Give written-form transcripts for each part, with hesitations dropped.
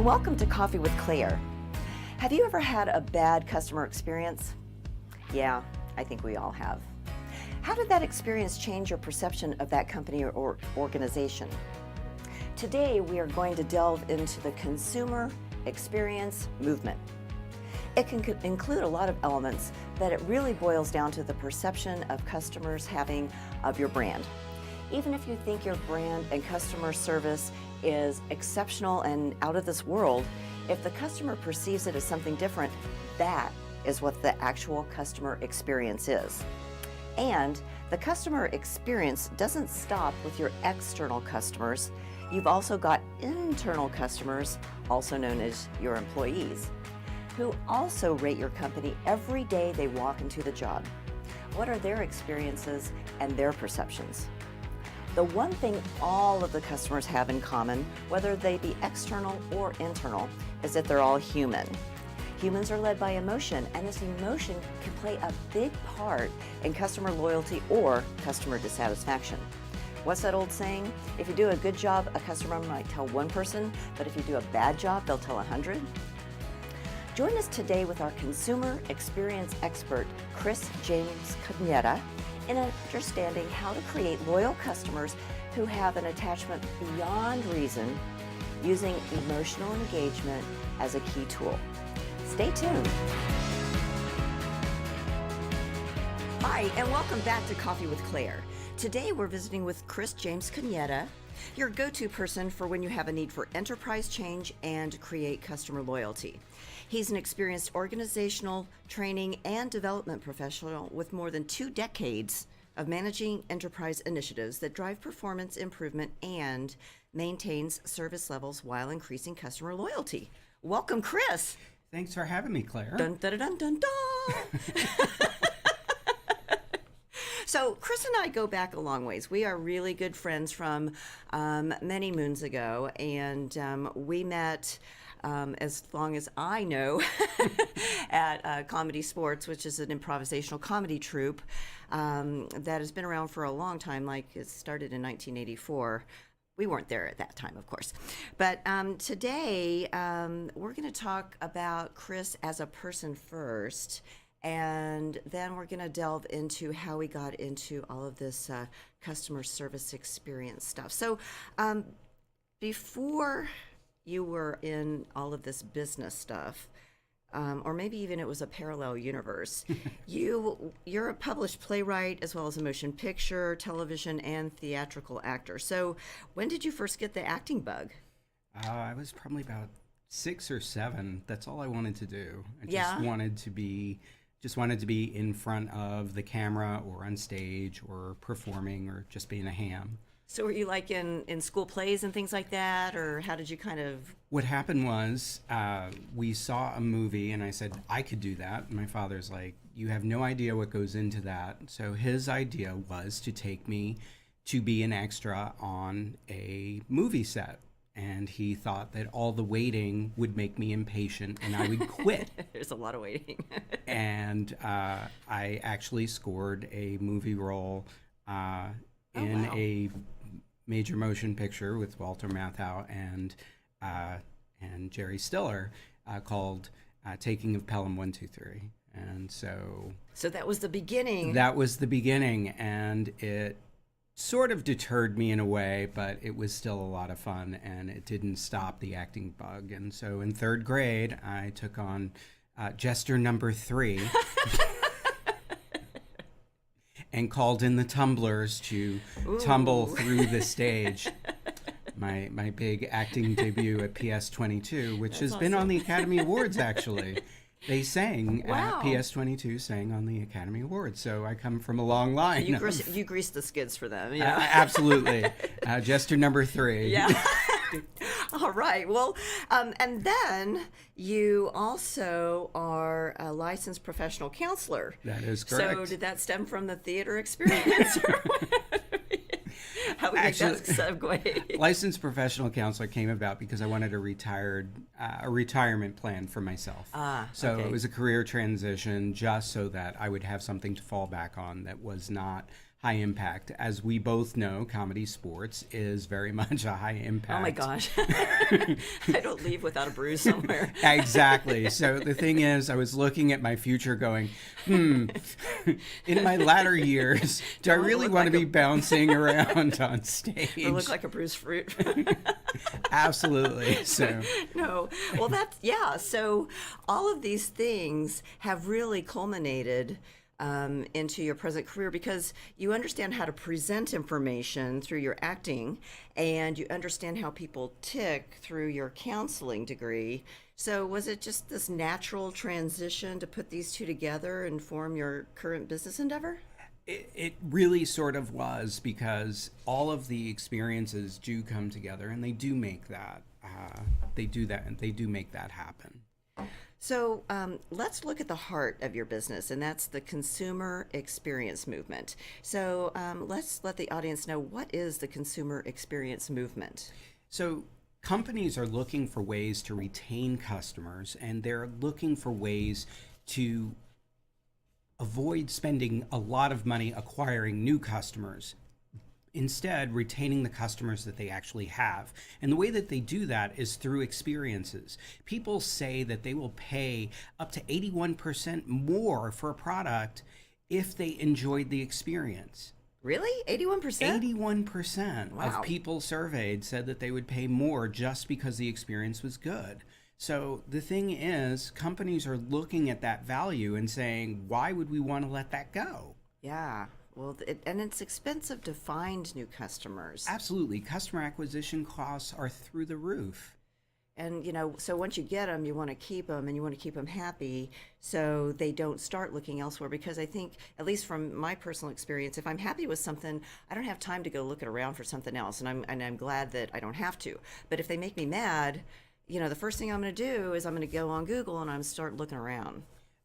and welcome to Coffee with Claire. Have you ever had a bad customer experience? Yeah, I think we all have. How did that experience change your perception of that company or organization? Today, we are going to delve into the consumer experience movement. It can include a lot of elements, but it really boils down to the perception of customers having of your brand. Even if you think your brand and customer service is exceptional and out of this world, if the customer perceives it as something different, that is what the actual customer experience is. And the customer experience doesn't stop with your external customers. You've also got internal customers, also known as your employees, who also rate your company every day they walk into the job. What are their experiences and their perceptions? The one thing all of the customers have in common, whether they be external or internal, is that they're all human. Humans are led by emotion, and this emotion can play a big part in customer loyalty or customer dissatisfaction. What's that old saying? If you do a good job, a customer might tell one person, but if you do a bad job, they'll tell 100. Join us today with our consumer experience expert, Chris-James Cognetta, in understanding how to create loyal customers who have an attachment beyond reason, using emotional engagement as a key tool. Stay tuned. Hi, and welcome back to Coffee with Claire. Today we're visiting with Chris-James Cognetta, your go-to person for when you have a need for enterprise change and create customer loyalty. He's an experienced organizational training and development professional with more than 2 decades of managing enterprise initiatives that drive performance improvement and maintains service levels while increasing customer loyalty. Welcome, Chris. Thanks for having me, Claire. Dun, dun, dun, dun, dun. So Chris and I go back a long ways. We are really good friends from many moons ago, and we met, as long as I know, at Comedy Sports, which is an improvisational comedy troupe that has been around for a long time, like it started in 1984. We weren't there at that time, of course. But today, we're going to talk about Chris as a person first, and then we're going to delve into how we got into all of this customer service experience stuff. So before you were in all of this business stuff, or maybe even it was a parallel universe, you're a published playwright as well as a motion picture, television, and theatrical actor. So when did you first get the acting bug? I was probably about 6 or 7. That's all I wanted to do. I Yeah. just wanted to be in front of the camera or on stage or performing or just being a ham. So were you like in school plays and things like that, or how did you kind of... What happened was we saw a movie and I said, I could do that. And my father's like, you have no idea what goes into that. So his idea was to take me to be an extra on a movie set. And he thought that all the waiting would make me impatient and I would quit. There's a lot of waiting. And I actually scored a movie role in a major motion picture with Walter Matthau and Jerry Stiller called Taking of Pelham 1, 2, 3. And so that was the beginning. That was the beginning, and it sort of deterred me in a way, but it was still a lot of fun, and it didn't stop the acting bug. And so in 3rd grade, I took on Jester number 3 and called in the tumblers to tumble through the stage. My big acting debut at PS 22, which has been on the Academy Awards, actually. They sang at PS 22, sang on the Academy Awards. So I come from a long line. You greased the skids for them. Yeah. Absolutely. Jester number 3. Yeah. All right. Well, and then you also are a licensed professional counselor. That is correct. So did that stem from the theater experience? How we get that segue? Licensed professional counselor came about because I wanted a retirement plan for myself. So it was a career transition just so that I would have something to fall back on that was not high impact. As we both know, comedy sports is very much a high impact. Oh my gosh. I don't leave without a bruise somewhere. Exactly. So the thing is, I was looking at my future going, in my latter years, do I really want to be bouncing around on stage? Or look like a bruised fruit. Absolutely. So No. Well, yeah. So all of these things have really culminated into your present career because you understand how to present information through your acting, and you understand how people tick through your counseling degree. So was it just this natural transition to put these two together and form your current business endeavor? it really sort of was, because all of the experiences do come together, and they do make that they do make that happen. So let's look at the heart of your business, and that's the consumer experience movement. So let's let the audience know, what is the consumer experience movement? So companies are looking for ways to retain customers, and they're looking for ways to avoid spending a lot of money acquiring new customers, instead retaining the customers that they actually have. And the way that they do that is through experiences. People say that they will pay up to 81% more for a product if they enjoyed the experience. Really? 81%? 81% Wow. of people surveyed said that they would pay more just because the experience was good. So the thing is, companies are looking at that value and saying, why would we want to let that go? Yeah. Well, and it's expensive to find new customers. Absolutely. Customer acquisition costs are through the roof. And, so once you get them, you want to keep them, and you want to keep them happy so they don't start looking elsewhere. Because I think, at least from my personal experience, if I'm happy with something, I don't have time to go looking around for something else. And I'm glad that I don't have to. But if they make me mad, the first thing I'm going to do is I'm going to go on Google and I'm going to start looking around.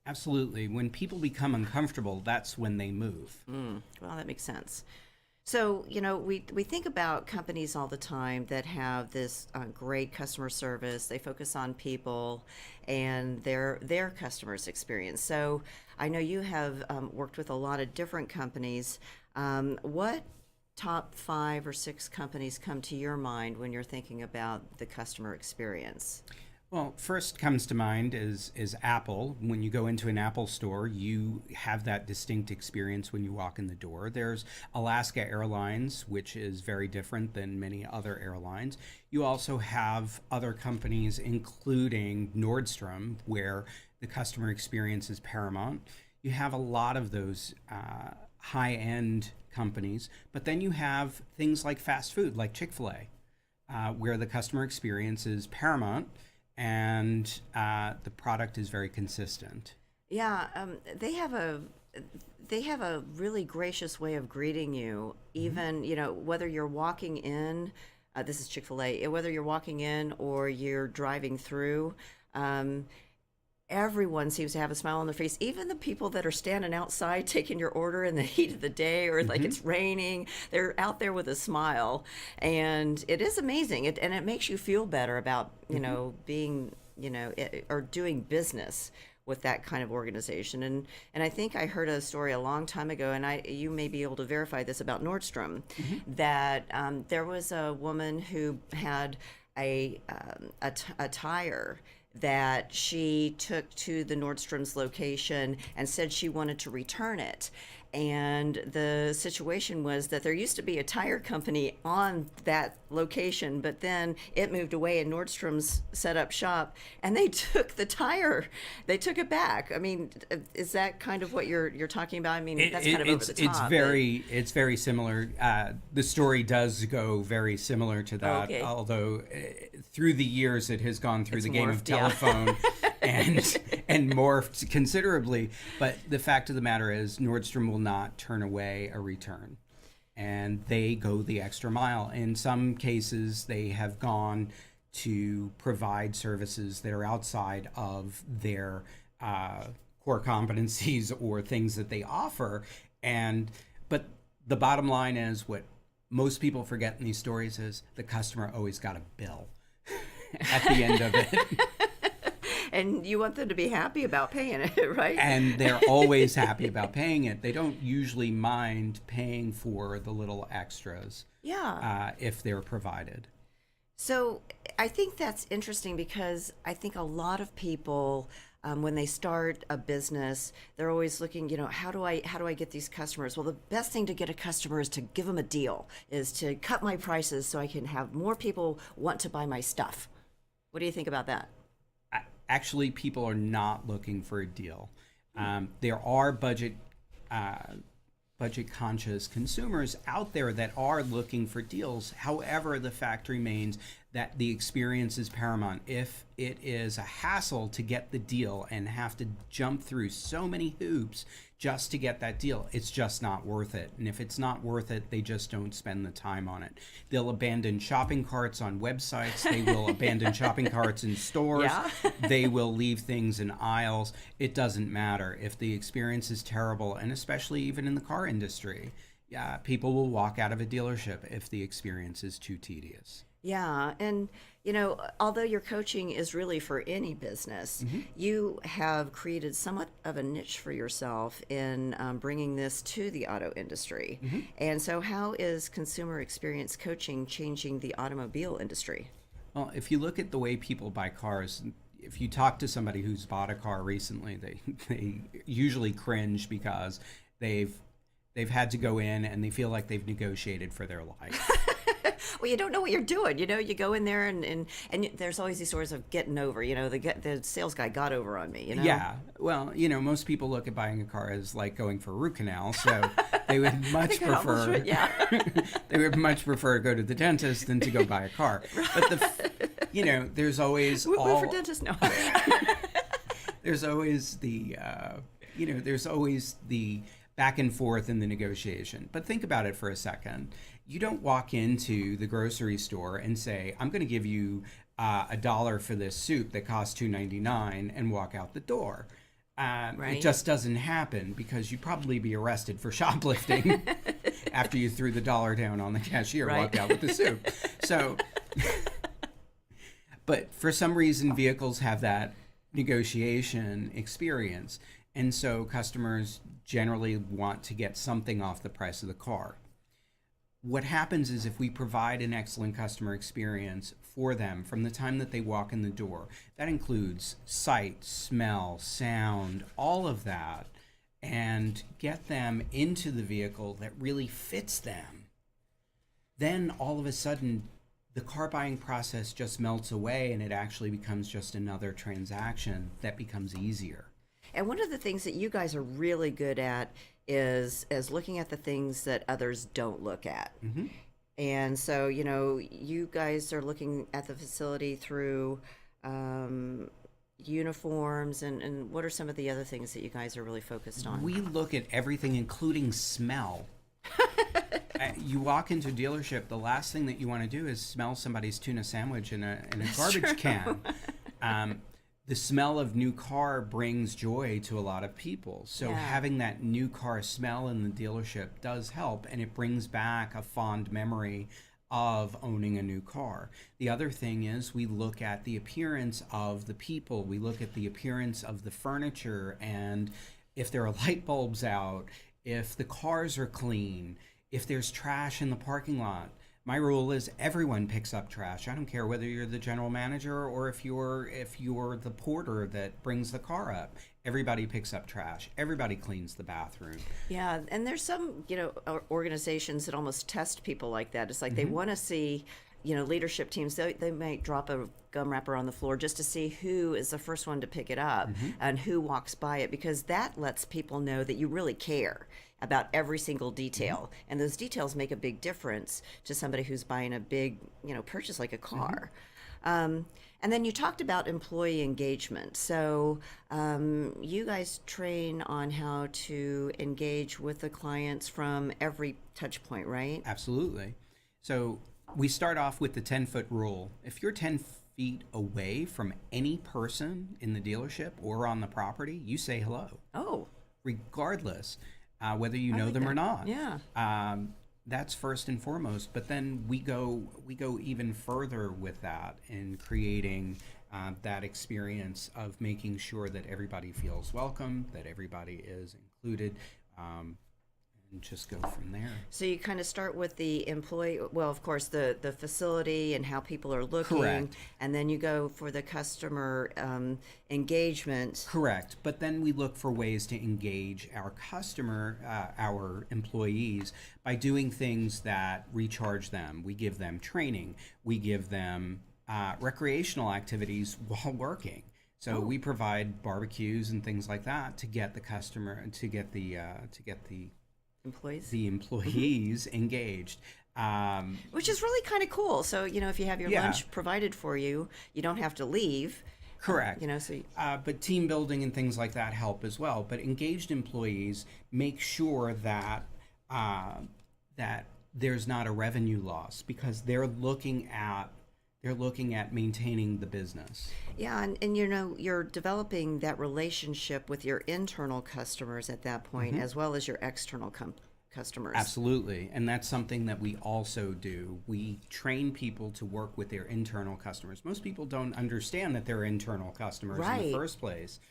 Absolutely. When people become uncomfortable, that's when they move. Well, that makes sense. So, we think about companies all the time that have this great customer service. They focus on people and their customers' experience. So I know you have worked with a lot of different companies. What top 5 or 6 companies come to your mind when you're thinking about the customer experience? Well, first comes to mind is Apple. When you go into an Apple store, you have that distinct experience when you walk in the door. There's Alaska Airlines, which is very different than many other airlines. You also have other companies, including Nordstrom, where the customer experience is paramount. You have a lot of those high-end companies, but then you have things like fast food, like Chick-fil-A, where the customer experience is paramount, and the product is very consistent. Yeah, they have a really gracious way of greeting you, even whether you're walking in. This is Chick-fil-A. Whether you're walking in or you're driving through, everyone seems to have a smile on their face. Even the people that are standing outside taking your order in the heat of the day, or like it's raining, they're out there with a smile, and it is amazing. And it makes you feel better about being or doing business with that kind of organization. And I think I heard a story a long time ago, and you may be able to verify this about Nordstrom, that there was a woman who had a tire that she took to the Nordstrom's location and said she wanted to return it. And the situation was that there used to be a tire company on that location, but then it moved away and Nordstrom's set up shop, and they took the tire. They took it back. I mean, is that kind of what you're talking about? I mean, that's kind of over the top. It's very similar. The story does go very similar to that, okay. Although through the years it has gone through the game of telephone. Yeah. and morphed considerably. But the fact of the matter is, Nordstrom will not turn away a return, and they go the extra mile. In some cases, they have gone to provide services that are outside of their core competencies or things that they offer. But the bottom line is, what most people forget in these stories is the customer always got a bill at the end of it. And you want them to be happy about paying it, right? And they're always happy about paying it. They don't usually mind paying for the little extras if they're provided. So I think that's interesting because I think a lot of people, when they start a business, they're always looking, how do I get these customers? Well, the best thing to get a customer is to give them a deal, is to cut my prices so I can have more people want to buy my stuff. What do you think about that? Actually, people are not looking for a deal. There are budget conscious consumers out there that are looking for deals. However, the fact remains that the experience is paramount. If it is a hassle to get the deal and have to jump through so many hoops just to get that deal, it's just not worth it. And if it's not worth it, they just don't spend the time on it. They'll abandon shopping carts on websites. They will abandon shopping carts in stores. Yeah. They will leave things in aisles. It doesn't matter. If the experience is terrible, and especially even in the car industry, people will walk out of a dealership if the experience is too tedious. Yeah, and although your coaching is really for any business, you have created somewhat of a niche for yourself in bringing this to the auto industry. And so how is consumer experience coaching changing the automobile industry? Well, if you look at the way people buy cars, if you talk to somebody who's bought a car recently, they usually cringe because they've had to go in and they feel like they've negotiated for their life. Well, you don't know what you're doing. You go in there and there's always these stories of getting over. The sales guy got over on me. Yeah. Well, most people look at buying a car as like going for a root canal, so they would much prefer. They would much prefer to go to the dentist than to go buy a car. But there's always for dentist? No. There's always the there's always the back and forth in the negotiation. But think about it for a second. You don't walk into the grocery store and say, I'm going to give you $1 for this soup that costs $2.99 and walk out the door. Right. It just doesn't happen because you'd probably be arrested for shoplifting after you threw the $1 down on the cashier, right. Walked out with the soup. So, but for some reason, vehicles have that negotiation experience. And so customers generally want to get something off the price of the car. What happens is if we provide an excellent customer experience for them from the time that they walk in the door, that includes sight, smell, sound, all of that, and get them into the vehicle that really fits them, then all of a sudden the car buying process just melts away and it actually becomes just another transaction that becomes easier. And one of the things that you guys are really good at is looking at the things that others don't look at. And so, you guys are looking at the facility through uniforms, and what are some of the other things that you guys are really focused on? We look at everything, including smell. You walk into a dealership, the last thing that you want to do is smell somebody's tuna sandwich in a garbage can. The smell of new car brings joy to a lot of people. So having that new car smell in the dealership does help, and it brings back a fond memory of owning a new car. The other thing is we look at the appearance of the people. We look at the appearance of the furniture, and if there are light bulbs out, if the cars are clean, if there's trash in the parking lot. My rule is everyone picks up trash. I don't care whether you're the general manager or if you're the porter that brings the car up. Everybody picks up trash. Everybody cleans the bathroom. Yeah, and there's some, organizations that almost test people like that. It's like they want to see, leadership teams, they might drop a gum wrapper on the floor just to see who is the first one to pick it up and who walks by it, because that lets people know that you really care about every single detail. And those details make a big difference to somebody who's buying a big, purchase like a car. And then you talked about employee engagement. So you guys train on how to engage with the clients from every touch point, right? Absolutely. So we start off with the 10-foot rule. If you're 10 feet away from any person in the dealership or on the property, you say hello. Oh. Regardless. Whether you know them or not. Yeah. That's first and foremost. But then we go even further with that in creating that experience of making sure that everybody feels welcome, that everybody is included, and just go from there. So you kind of start with the employee, well, of course, the facility and how people are looking. Correct. And then you go for the customer engagement. Correct. But then we look for ways to engage our customer, our employees, by doing things that recharge them. We give them training. We give them recreational activities while working. So we provide barbecues and things like that to get the customer, to get the employees engaged. Which is really kind of cool. So, if you have your lunch provided for you, you don't have to leave. Correct. So but team building and things like that help as well. But engaged employees make sure that that there's not a revenue loss, because they're looking at maintaining the business. Yeah, and you're developing that relationship with your internal customers at that point, as well as your external customers. Absolutely, and that's something that we also do. We train people to work with their internal customers. Most people don't understand that they're internal customers in the first place.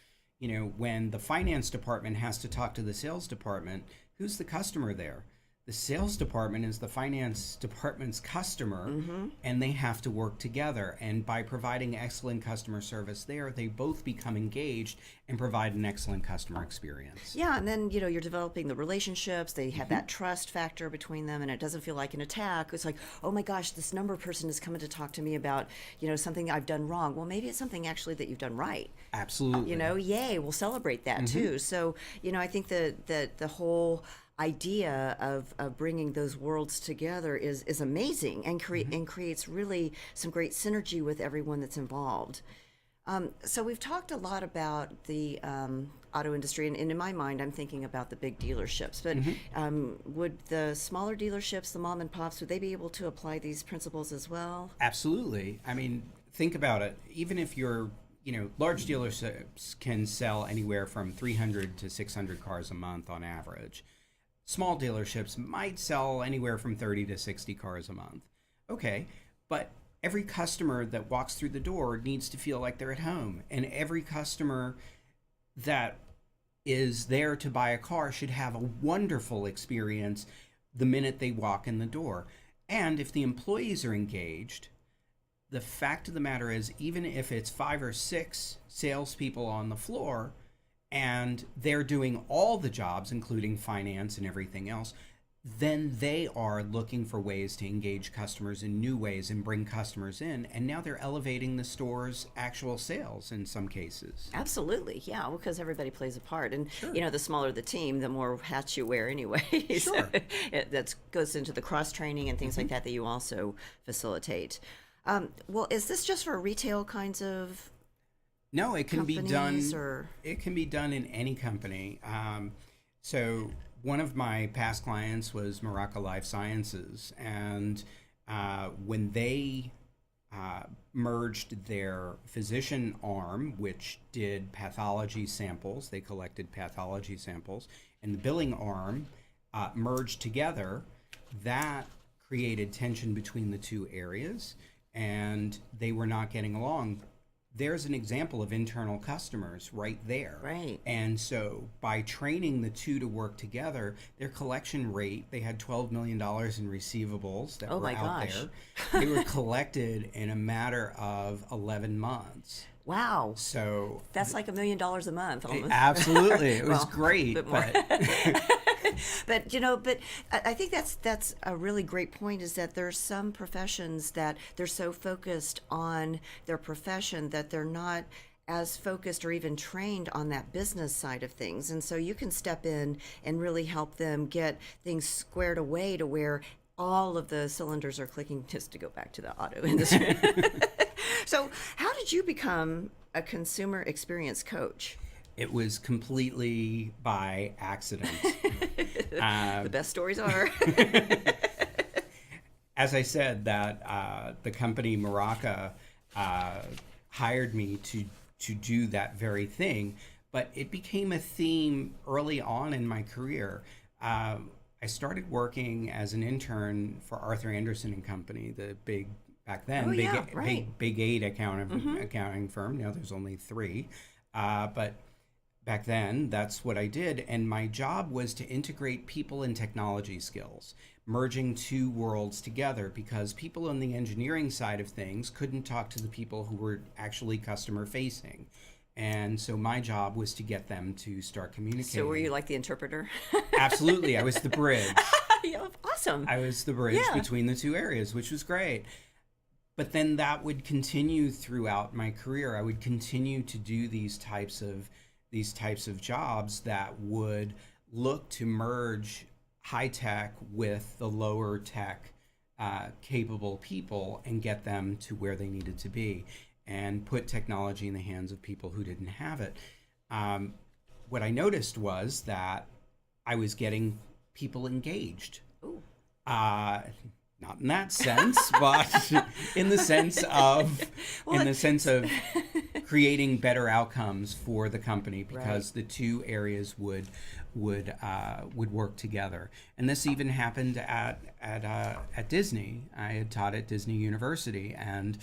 When the finance department has to talk to the sales department, who's the customer there? The sales department is the finance department's customer, and they have to work together. And by providing excellent customer service there, they both become engaged and provide an excellent customer experience. Yeah, and then, you're developing the relationships. They have that trust factor between them, and it doesn't feel like an attack. It's like, oh my gosh, this number person is coming to talk to me about, something I've done wrong. Well, maybe it's something actually that you've done right. Absolutely. Yay, we'll celebrate that too. So, I think that the whole idea of bringing those worlds together is amazing, and creates really some great synergy with everyone that's involved. So we've talked a lot about the auto industry, and in my mind, I'm thinking about the big dealerships. But would the smaller dealerships, the mom and pops, would they be able to apply these principles as well? Absolutely. I mean, think about it. Even if you're large dealerships can sell anywhere from 300 to 600 cars a month on average. Small dealerships might sell anywhere from 30 to 60 cars a month. Okay, but every customer that walks through the door needs to feel like they're at home. And every customer that is there to buy a car should have a wonderful experience the minute they walk in the door. And if the employees are engaged, the fact of the matter is, even if it's 5 or 6 salespeople on the floor, and they're doing all the jobs, including finance and everything else, then they are looking for ways to engage customers in new ways and bring customers in. And now they're elevating the store's actual sales in some cases. Absolutely, yeah, because everybody plays a part. And, the smaller the team, the more hats you wear anyway. Sure. That goes into the cross-training and things like that you also facilitate. Well, is this just for retail kinds of No, it can be done. Or? It can be done in any company. So one of my past clients was Maraca Life Sciences, and when they merged their physician arm, which did pathology samples, they collected pathology samples, and the billing arm merged together, that created tension between the two areas, and they were not getting along. There's an example of internal customers right there. Right. And so by training the two to work together, their collection rate, they had $12 million in receivables that were out there. They were collected in a matter of 11 months. Wow. So that's like $1 million a month almost. Absolutely. It was great. But but I think that's a really great point, is that there's some professions that they're so focused on their profession that they're not as focused or even trained on that business side of things. And so you can step in and really help them get things squared away to where all of the cylinders are clicking, just to go back to the auto industry. So how did you become a consumer experience coach? It was completely by accident. The best stories are. As I said, that the company Maraca hired me to do that very thing, but it became a theme early on in my career. I started working as an intern for Arthur Anderson and Company, the big back then. Oh, yeah, right. Big 8 accounting firm. Now there's only 3. But back then, that's what I did. And my job was to integrate people and technology skills, merging 2 worlds together, because people on the engineering side of things couldn't talk to the people who were actually customer facing. And so my job was to get them to start communicating. So were you like the interpreter? Absolutely. I was the bridge. Yeah, awesome. I was the bridge Yeah. between the 2 areas, which was great. But then that would continue throughout my career. I would continue to do these types of jobs that would look to merge high tech with the lower tech capable people and get them to where they needed to be, and put technology in the hands of people who didn't have it. What I noticed was that I was getting people engaged. Ooh. Not in that sense, but in the sense of creating better outcomes for the company, because the 2 areas would work together. And this even happened at Disney. I had taught at Disney University, and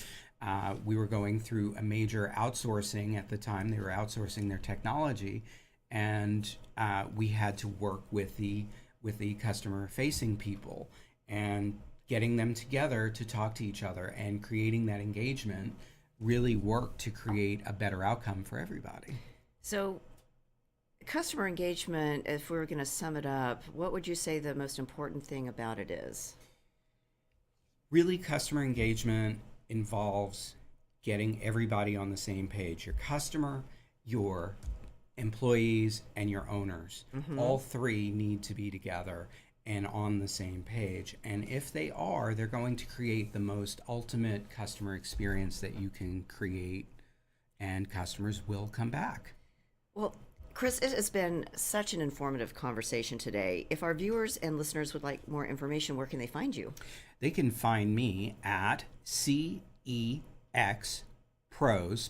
we were going through a major outsourcing at the time. They were outsourcing their technology, and we had to work with the customer-facing people and getting them together to talk to each other, and creating that engagement really worked to create a better outcome for everybody. So customer engagement, if we were going to sum it up, what would you say the most important thing about it is? Really, customer engagement involves getting everybody on the same page. Your customer, your employees, and your owners. All 3 need to be together and on the same page. And if they are, they're going to create the most ultimate customer experience that you can create, and customers will come back. Well, Chris, it has been such an informative conversation today. If our viewers and listeners would like more information, where can they find you? They can find me at CEXPros,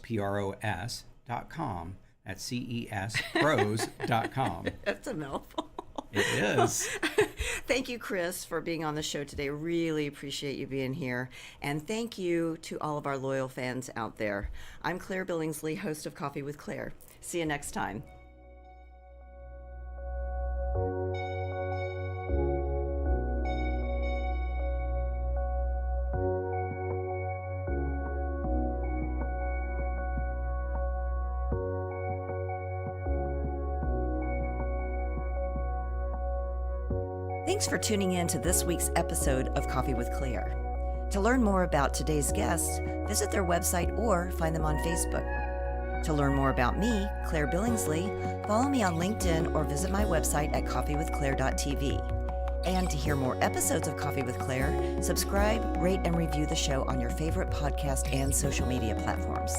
PROS.com. At CESPros.com. That's a mouthful. It is. Thank you, Chris, for being on the show today. Really appreciate you being here. And thank you to all of our loyal fans out there. I'm Claire Billingsley, host of Coffee with Claire. See you next time. Thanks for tuning in to this week's episode of Coffee with Claire. To learn more about today's guests, visit their website or find them on Facebook. To learn more about me, Claire Billingsley, follow me on LinkedIn or visit my website at coffeewithclaire.tv. And to hear more episodes of Coffee with Claire, subscribe, rate, and review the show on your favorite podcast and social media platforms.